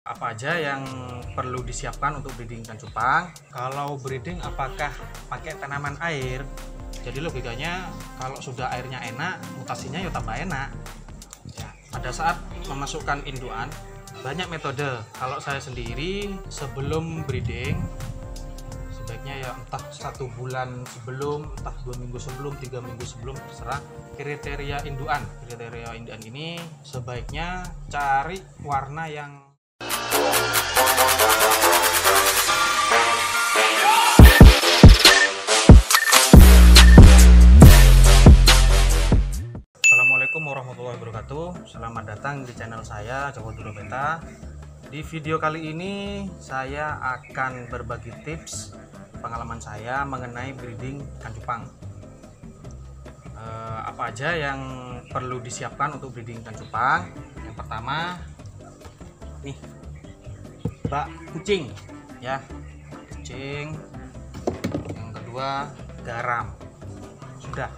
Apa aja yang perlu disiapkan untuk breeding ikan cupang? Kalau breeding apakah pakai tanaman air? Jadi logikanya kalau sudah airnya enak, mutasinya ya tambah enak. Ya, pada saat memasukkan induan, banyak metode. Kalau saya sendiri sebelum breeding, sebaiknya ya entah 1 bulan sebelum, entah 2 minggu sebelum, 3 minggu sebelum, terserah. Kriteria induan ini sebaiknya cari warna yang Assalamualaikum warahmatullahi wabarakatuh. Selamat datang di channel saya Jawa Duro Beta. Di video kali ini saya akan berbagi tips pengalaman saya mengenai breeding ikan cupang. Apa aja yang perlu disiapkan untuk breeding ikan cupang? Yang pertama, nih, bak kucing, ya, kucing. Yang kedua, garam. Sudah,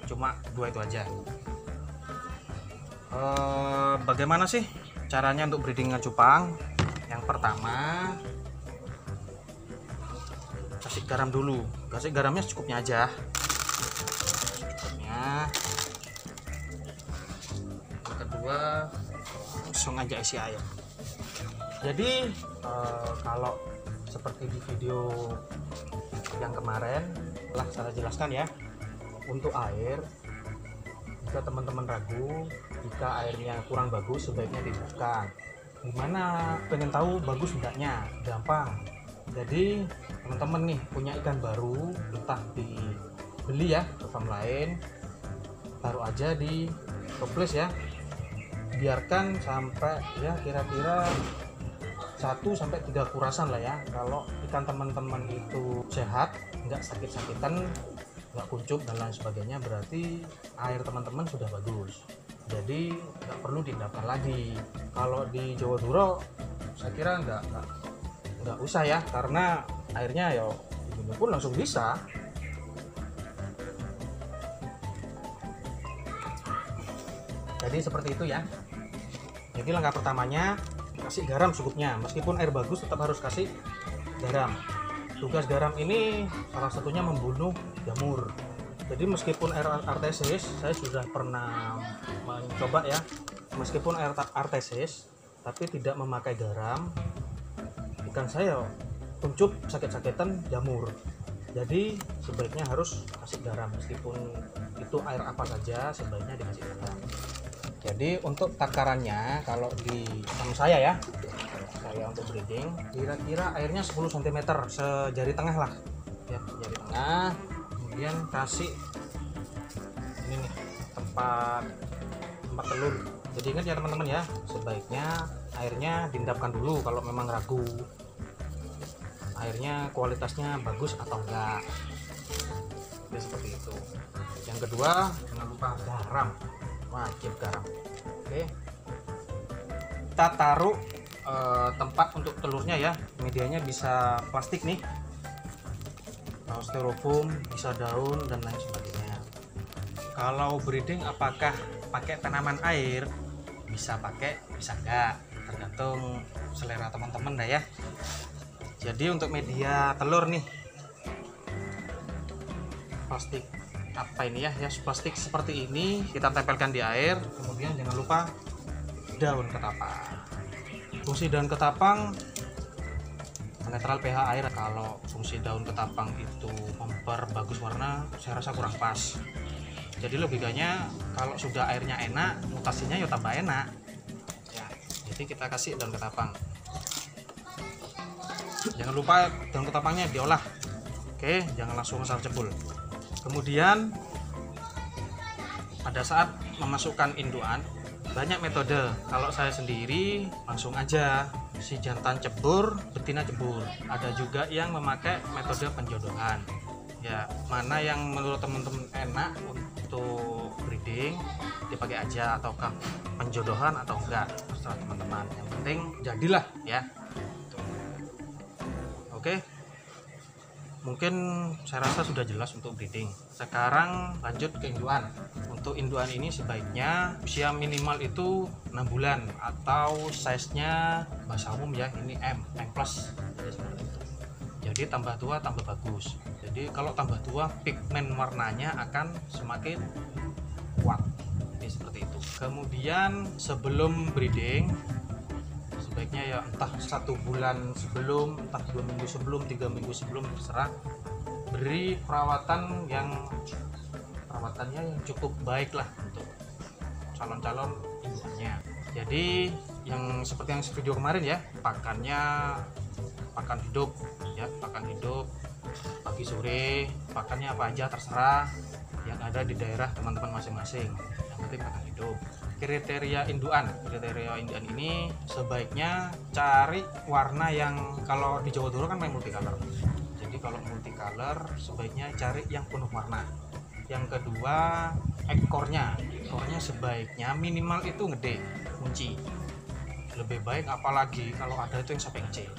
cuma 2 itu aja. Bagaimana sih caranya untuk breeding ikan cupang? Yang pertama, kasih garam dulu. Kasih garamnya secukupnya aja. Secukupnya. Yang kedua, langsung aja isi air. Jadi kalau seperti di video yang kemarin telah saya jelaskan ya, untuk air, jika teman-teman ragu, jika airnya kurang bagus, sebaiknya dibuka. Gimana pengen tahu bagus enggaknya? Gampang. Jadi teman-teman nih punya ikan baru, entah dibeli ya ke farm lain, taruh aja di toples ya, biarkan sampai ya kira-kira 1-3 kurasan lah ya. Kalau ikan teman-teman itu sehat, nggak sakit-sakitan, nggak kuncup dan lain sebagainya, berarti air teman-teman sudah bagus. Jadi nggak perlu didaftar lagi. Kalau di Jawa Duro saya kira nggak usah ya, karena airnya ya diminum pun langsung bisa. Jadi seperti itu ya. Jadi langkah pertamanya, kasih garam secukupnya. Meskipun air bagus, tetap harus kasih garam. Tugas garam ini salah satunya membunuh jamur. Jadi meskipun air artesis, saya sudah pernah mencoba ya, meskipun air artesis tapi tidak memakai garam, ikan saya kuncup sakit-sakitan jamur. Jadi sebaiknya harus kasih garam, meskipun itu air apa saja sebaiknya dikasih garam. Jadi untuk takarannya, kalau di farm saya ya, saya untuk breeding kira-kira airnya 10 cm, sejari tengah lah ya, jari tengah. Kemudian kasih ini nih, tempat telur. Jadi ingat ya teman-teman ya, sebaiknya airnya diendapkan dulu kalau memang ragu airnya kualitasnya bagus atau enggak. Jadi seperti itu. Yang kedua, jangan lupa garam, wajib garam. Oke, kita taruh tempat untuk telurnya ya. Medianya bisa plastik nih, atau styrofoam, bisa daun dan lain sebagainya. Kalau breeding apakah pakai tanaman air? Bisa pakai, bisa enggak, tergantung selera teman-teman dah ya. Jadi untuk media telur nih, plastik apa ini ya, plastik seperti ini kita tempelkan di air. Kemudian jangan lupa daun ketapang. Fungsi daun ketapang netral pH air. Kalau fungsi daun ketapang itu memperbagus warna, saya rasa kurang pas. Jadi logikanya kalau sudah airnya enak, mutasinya ya tambah enak ya. Jadi kita kasih daun ketapang. Jangan lupa daun ketapangnya diolah. Oke, jangan langsung asal jebul. Kemudian pada saat memasukkan induan, banyak metode. Kalau saya sendiri langsung aja, si jantan cebur, betina cebur. Ada juga yang memakai metode penjodohan. Ya, mana yang menurut teman-teman enak untuk breeding, dipakai aja, ataukah penjodohan atau enggak, terserah teman-teman. Yang penting jadilah ya. Oke. mungkin saya rasa sudah jelas untuk breeding. Sekarang lanjut ke induan. Untuk induan ini sebaiknya usia minimal itu 6 bulan atau size-nya bahasa umum ya, ini M plus. Jadi tambah tua tambah bagus. Jadi kalau tambah tua pigmen warnanya akan semakin kuat. Ini seperti itu. Kemudian sebelum breeding sebaiknya ya entah 1 bulan sebelum, entah 2 minggu sebelum, 3 minggu sebelum, terserah, beri perawatannya yang cukup baik lah untuk calon-calon induannya. Jadi yang seperti yang video kemarin ya, pakannya pakan hidup ya, pakan hidup pagi sore, pakannya apa aja terserah yang ada di daerah teman-teman masing-masing, yang penting pakan hidup. Kriteria induan ini sebaiknya cari warna yang, kalau di Jawa dulu kan main multicolor, jadi kalau multicolor sebaiknya cari yang penuh warna. Yang kedua, ekornya sebaiknya minimal itu gede, kunci lebih baik, apalagi kalau ada itu yang sampai kecil.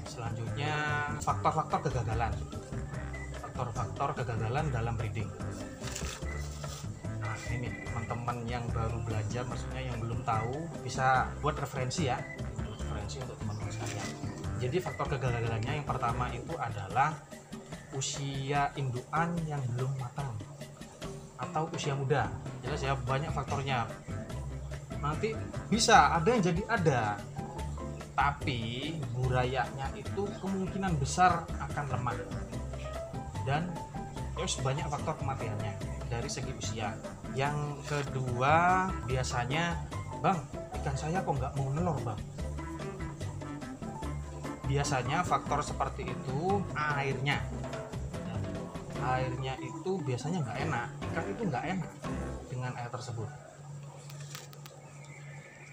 Selanjutnya faktor-faktor kegagalan dalam breeding. Nah ini teman-teman yang baru belajar, maksudnya yang belum tahu, bisa buat referensi ya, untuk teman-teman sekalian. Jadi faktor kegagalannya yang pertama itu adalah usia induan yang belum matang atau usia muda. Jelas ya, banyak faktornya. Nanti bisa ada yang jadi ada, tapi burayanya itu kemungkinan besar akan lemah, dan terus banyak faktor kematiannya dari segi usia. Yang kedua, biasanya bang, ikan saya kok nggak mau nelor bang. Biasanya faktor seperti itu airnya itu biasanya nggak enak, ikan itu nggak enak dengan air tersebut,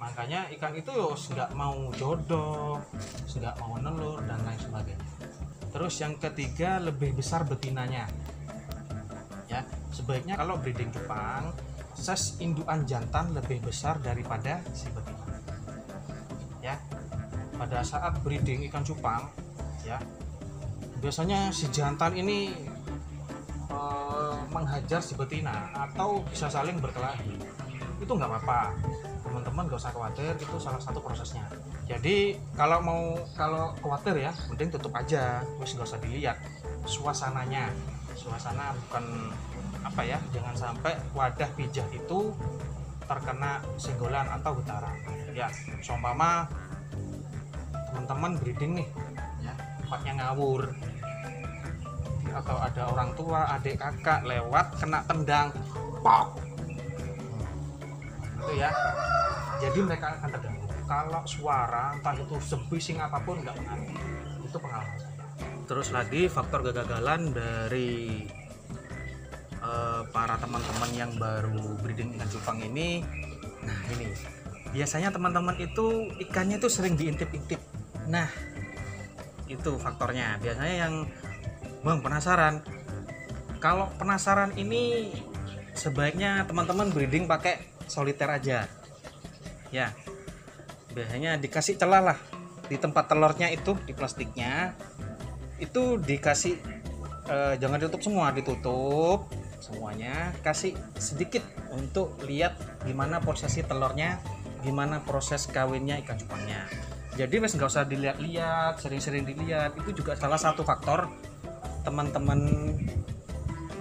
makanya ikan itu nggak mau jodoh, nggak mau nelur dan lain sebagainya. Terus yang ketiga, lebih besar betinanya ya. Sebaiknya kalau breeding cupang, size induan jantan lebih besar daripada si betina ya. Pada saat breeding ikan cupang ya, biasanya si jantan ini menghajar si betina atau bisa saling berkelahi. Itu nggak apa-apa, teman-teman gak usah khawatir, itu salah satu prosesnya. Jadi kalau khawatir ya, mending tutup aja, terus nggak usah dilihat suasana bukan apa ya, jangan sampai wadah pijah itu terkena senggolan atau getaran ya. Seumpama teman-teman breeding nih ya, tempatnya ngawur, atau ada orang tua, adik kakak lewat kena tendang, pok, itu ya. Jadi mereka akan terganggu. Kalau suara entah itu sebising apapun nggak pengaruh. Itu pengalaman saya. Terus lagi faktor kegagalan dari para teman-teman yang baru breeding ikan cupang ini. Nah ini biasanya teman-teman itu ikannya itu sering diintip-intip. Nah itu faktornya. Biasanya yang bang penasaran. Kalau penasaran ini sebaiknya teman-teman breeding pakai soliter aja ya. Biasanya dikasih celah lah di tempat telurnya itu, di plastiknya itu dikasih jangan ditutup semua, ditutup semuanya, kasih sedikit untuk lihat gimana prosesi telurnya, gimana proses kawinnya ikan cupangnya. Jadi wes nggak usah dilihat-lihat, sering-sering dilihat. Itu juga salah satu faktor teman-teman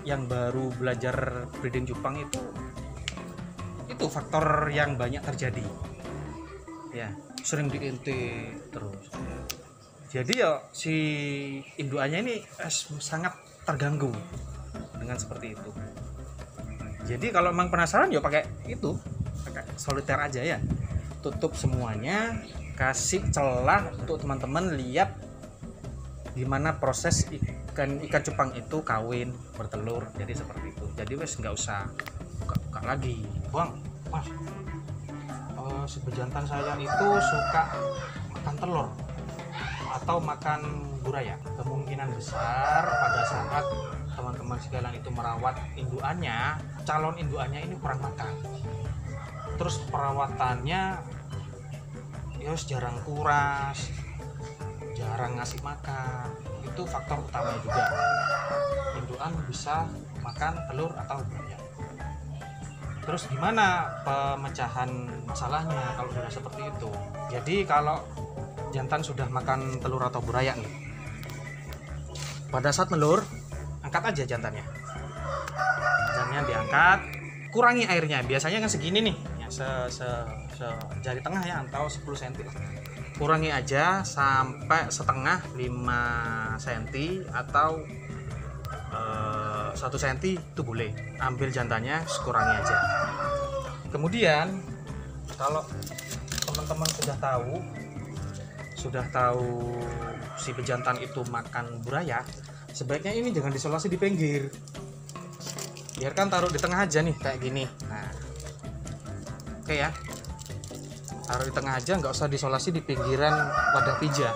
yang baru belajar breeding cupang itu faktor yang banyak terjadi ya, sering diintip terus. Jadi ya si induannya ini sangat terganggu dengan seperti itu. Jadi kalau memang penasaran ya pakai soliter aja ya, tutup semuanya, kasih celah untuk teman-teman lihat gimana proses ikan cupang itu kawin, bertelur. Jadi seperti itu. Jadi wes nggak usah buka lagi, bang, mas, si bejantan saya itu suka makan telur atau makan buraya. Kemungkinan besar pada saat teman-teman sekalian itu merawat induannya, calon induannya ini kurang makan. Terus perawatannya ya jarang kuras, jarang ngasih makan, itu faktor utamanya juga. Induan bisa makan telur atau buraya. Terus gimana pemecahan masalahnya kalau sudah seperti itu? Jadi kalau jantan sudah makan telur atau buraya nih, pada saat melur, angkat aja jantannya. Jantannya diangkat, kurangi airnya. Biasanya kan segini nih, ya, jari tengah ya, atau 10 cm. Kurangi aja sampai setengah, 5 cm atau 1 cm itu boleh. Ambil jantannya, kurangi aja. Kemudian kalau teman-teman sudah tahu si pejantan itu makan buraya, sebaiknya ini jangan diisolasi di pinggir. Biarkan taruh di tengah aja nih, kayak gini. Nah, oke ya, taruh di tengah aja, nggak usah diisolasi di pinggiran wadah pija.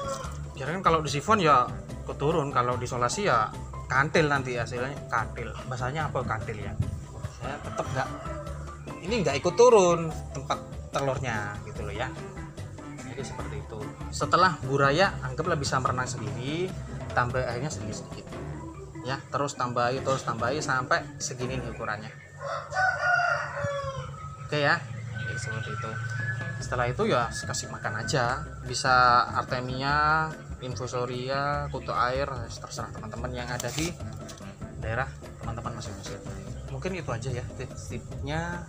Biarkan kalau di sifon ya keturun, kalau diisolasi ya kantil, nanti hasilnya kantil. Bahasanya apa kantil ya? Saya tetap nggak ikut turun tempat telurnya gitu loh ya. Jadi seperti itu. Setelah buraya, anggaplah bisa merenang sendiri, tambah airnya sedikit-sedikit. Ya, terus tambahi sampai segini nih ukurannya. Oke ya. Oke, seperti itu. Setelah itu ya kasih makan aja. Bisa artemia, infusoria, kutu air, terserah teman-teman yang ada di daerah teman-teman masing-masing. Mungkin itu aja ya tips-tipsnya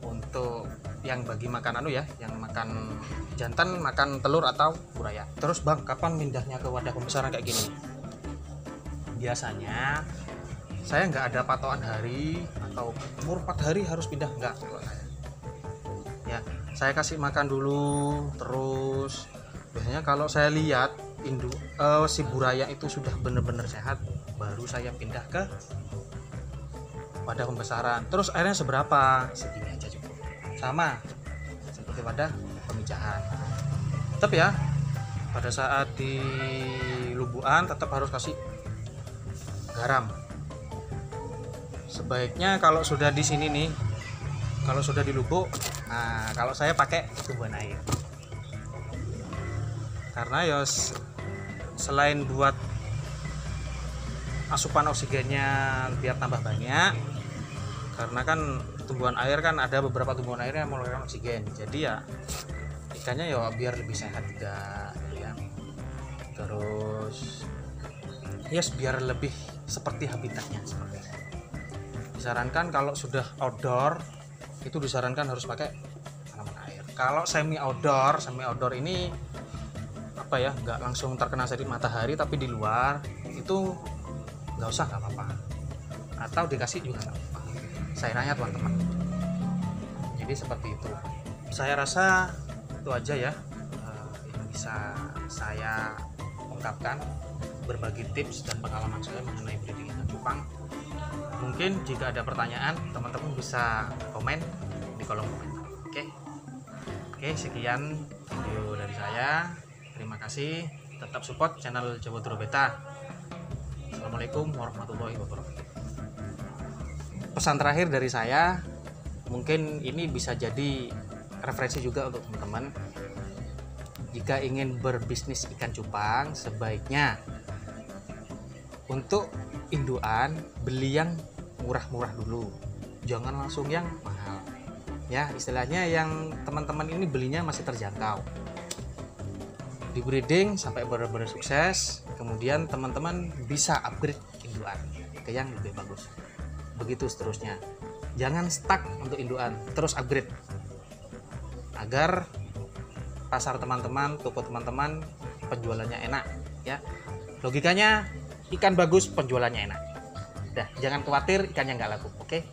untuk yang bagi makan yang makan jantan, makan telur atau buraya. Terus bang, kapan pindahnya ke wadah pembesaran kayak gini? Biasanya saya nggak ada patokan hari atau umur 4 hari harus pindah, nggak. Kalau saya kasih makan dulu, terus biasanya kalau saya lihat si buraya itu sudah benar-benar sehat, baru saya pindah ke wadah pembesaran. Terus airnya seberapa? Segini aja cukup, sama seperti wadah pemijahan. Tetap ya, pada saat di lubuan tetap harus kasih garam. Sebaiknya kalau sudah di sini nih, kalau sudah di lubuk, nah kalau saya pakai tumbuhan air, karena ya selain buat asupan oksigennya biar tambah banyak, karena kan tumbuhan air kan ada beberapa tumbuhan air yang mengeluarkan oksigen, jadi ya ikannya ya biar lebih sehat juga ya. Terus biar lebih seperti habitatnya. Disarankan kalau sudah outdoor itu disarankan harus pakai tanaman air. Kalau semi outdoor ini nggak langsung terkena sinar matahari tapi di luar, itu nggak usah, nggak apa-apa, atau dikasih juga nggak apa-apa cairannya teman-teman. Jadi seperti itu. Saya rasa itu aja ya yang bisa saya ungkapkan, berbagi tips dan pengalaman saya mengenai breeding ikan cupang. Mungkin jika ada pertanyaan, teman-teman bisa komen di kolom komentar. Oke, sekian video dari saya. Terima kasih. Tetap support channel Jawa Duro Beta. Assalamualaikum warahmatullahi wabarakatuh. Pesan terakhir dari saya, mungkin ini bisa jadi referensi juga untuk teman-teman. Jika ingin berbisnis ikan cupang, sebaiknya untuk induan beli yang murah-murah dulu, jangan langsung yang mahal ya. Istilahnya yang teman-teman ini belinya masih terjangkau, di breeding sampai benar-benar sukses, kemudian teman-teman bisa upgrade induan ke yang lebih bagus, begitu seterusnya. Jangan stuck untuk induan, terus upgrade agar pasar teman-teman, toko teman-teman penjualannya enak ya. Logikanya ikan bagus penjualannya enak. Jangan khawatir ikannya nggak laku, oke?